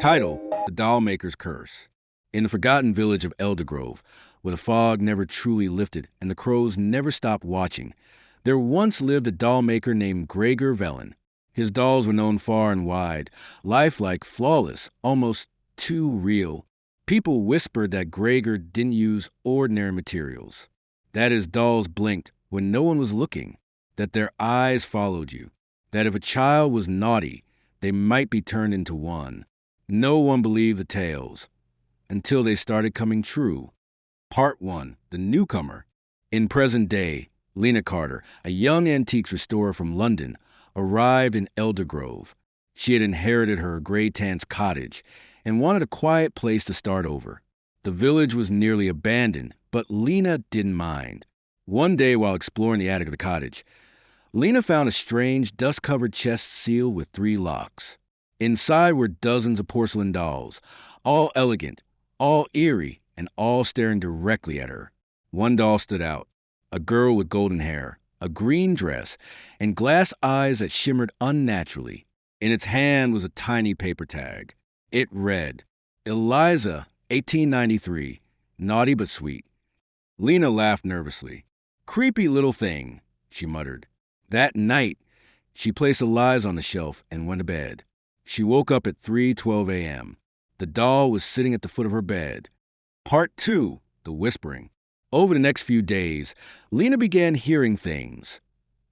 Title: The Dollmaker's Curse. In the forgotten village of Eldergrove, where the fog never truly lifted and the crows never stopped watching, there once lived a dollmaker named Gregor Velen. His dolls were known far and wide, lifelike, flawless, almost too real. People whispered that Gregor didn't use ordinary materials, that his dolls blinked when no one was looking, that their eyes followed you, that if a child was naughty, they might be turned into one. No one believed the tales until they started coming true. Part 1: The Newcomer. In present day, Lena Carter, a young antiques restorer from London, arrived in Eldergrove. She had inherited her Grey Tant's cottage and wanted a quiet place to start over. The village was nearly abandoned, but Lena didn't mind. One day, while exploring the attic of the cottage, Lena found a strange, dust-covered chest sealed with 3 locks. Inside were dozens of porcelain dolls, all elegant, all eerie, and all staring directly at her. One doll stood out, a girl with golden hair, a green dress, and glass eyes that shimmered unnaturally. In its hand was a tiny paper tag. It read, "Eliza, 1893, naughty but sweet." Lena laughed nervously. "Creepy little thing," she muttered. That night, she placed Eliza on the shelf and went to bed. She woke up at 3:12 a.m. The doll was sitting at the foot of her bed. Part 2: The Whispering. Over the next few days, Lena began hearing things.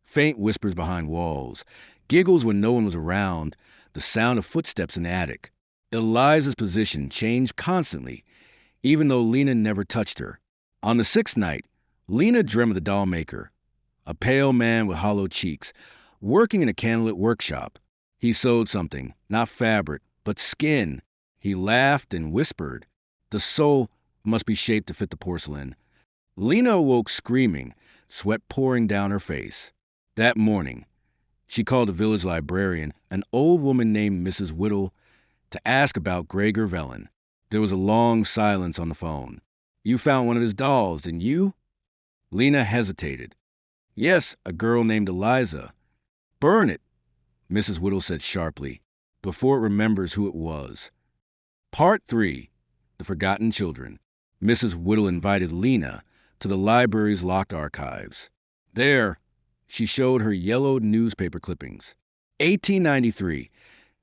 Faint whispers behind walls, giggles when no one was around, the sound of footsteps in the attic. Eliza's position changed constantly, even though Lena never touched her. On the 6th night, Lena dreamt of the doll maker, a pale man with hollow cheeks, working in a candlelit workshop. He sewed something, not fabric, but skin. He laughed and whispered. The soul must be shaped to fit the porcelain. Lena awoke screaming, sweat pouring down her face. That morning, she called the village librarian, an old woman named Mrs. Whittle, to ask about Gregor Velen. There was a long silence on the phone. "You found one of his dolls, didn't you?" Lena hesitated. "Yes, a girl named Eliza." "Burn it," Mrs. Whittle said sharply, "before it remembers who it was." Part 3: The Forgotten Children. Mrs. Whittle invited Lena to the library's locked archives. There, she showed her yellowed newspaper clippings. 1893,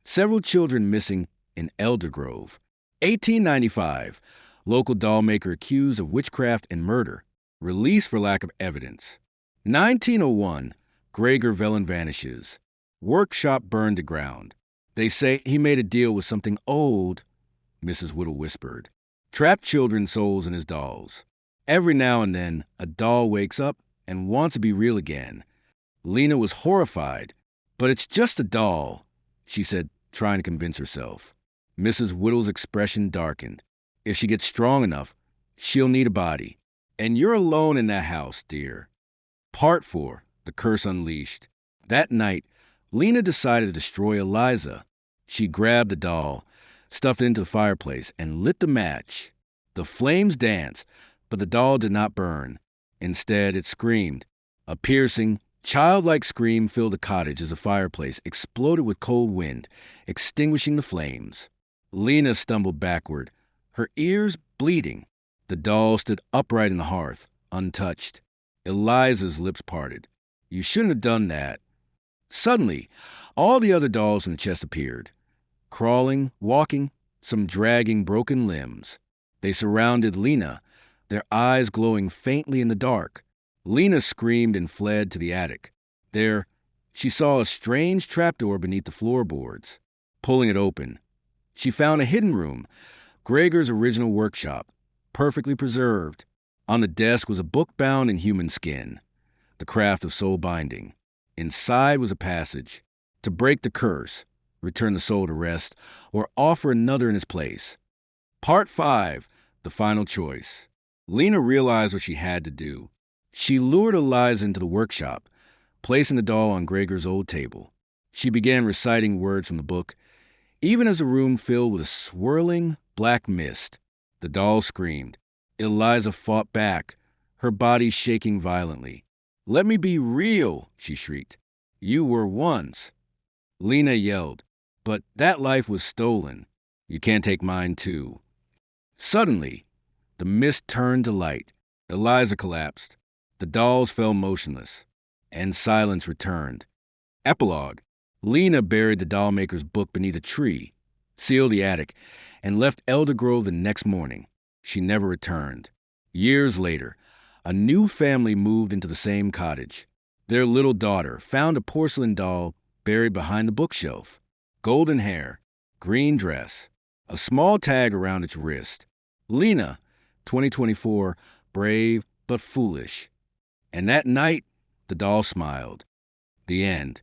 several children missing in Eldergrove. 1895, local dollmaker accused of witchcraft and murder, released for lack of evidence. 1901, Gregor Velen vanishes. Workshop burned to ground. They say he made a deal with something old, Mrs. Whittle whispered. Trapped children's souls in his dolls. Every now and then, a doll wakes up and wants to be real again. Lena was horrified. "But it's just a doll," she said, trying to convince herself. Mrs. Whittle's expression darkened. "If she gets strong enough, she'll need a body. And you're alone in that house, dear." Part 4: The Curse Unleashed. That night, Lena decided to destroy Eliza. She grabbed the doll, stuffed it into the fireplace, and lit the match. The flames danced, but the doll did not burn. Instead, it screamed. A piercing, childlike scream filled the cottage as the fireplace exploded with cold wind, extinguishing the flames. Lena stumbled backward, her ears bleeding. The doll stood upright in the hearth, untouched. Eliza's lips parted. "You shouldn't have done that." Suddenly, all the other dolls in the chest appeared. Crawling, walking, some dragging broken limbs. They surrounded Lena, their eyes glowing faintly in the dark. Lena screamed and fled to the attic. There, she saw a strange trapdoor beneath the floorboards. Pulling it open, she found a hidden room, Gregor's original workshop, perfectly preserved. On the desk was a book bound in human skin, The Craft of Soul Binding. Inside was a passage. To break the curse, return the soul to rest, or offer another in its place. Part 5: The Final Choice. Lena realized what she had to do. She lured Eliza into the workshop, placing the doll on Gregor's old table. She began reciting words from the book, even as the room filled with a swirling black mist. The doll screamed. Eliza fought back, her body shaking violently. "Let me be real," she shrieked. "You were once." Lena yelled, "But that life was stolen." You can't take mine, too. Suddenly, the mist turned to light. Eliza collapsed. The dolls fell motionless, and silence returned. Epilogue. Lena buried the dollmaker's book beneath a tree, sealed the attic, and left Elder Grove the next morning. She never returned. Years later, a new family moved into the same cottage. Their little daughter found a porcelain doll buried behind the bookshelf. Golden hair, green dress, a small tag around its wrist. Lena, 2024, brave but foolish. And that night, the doll smiled. The end.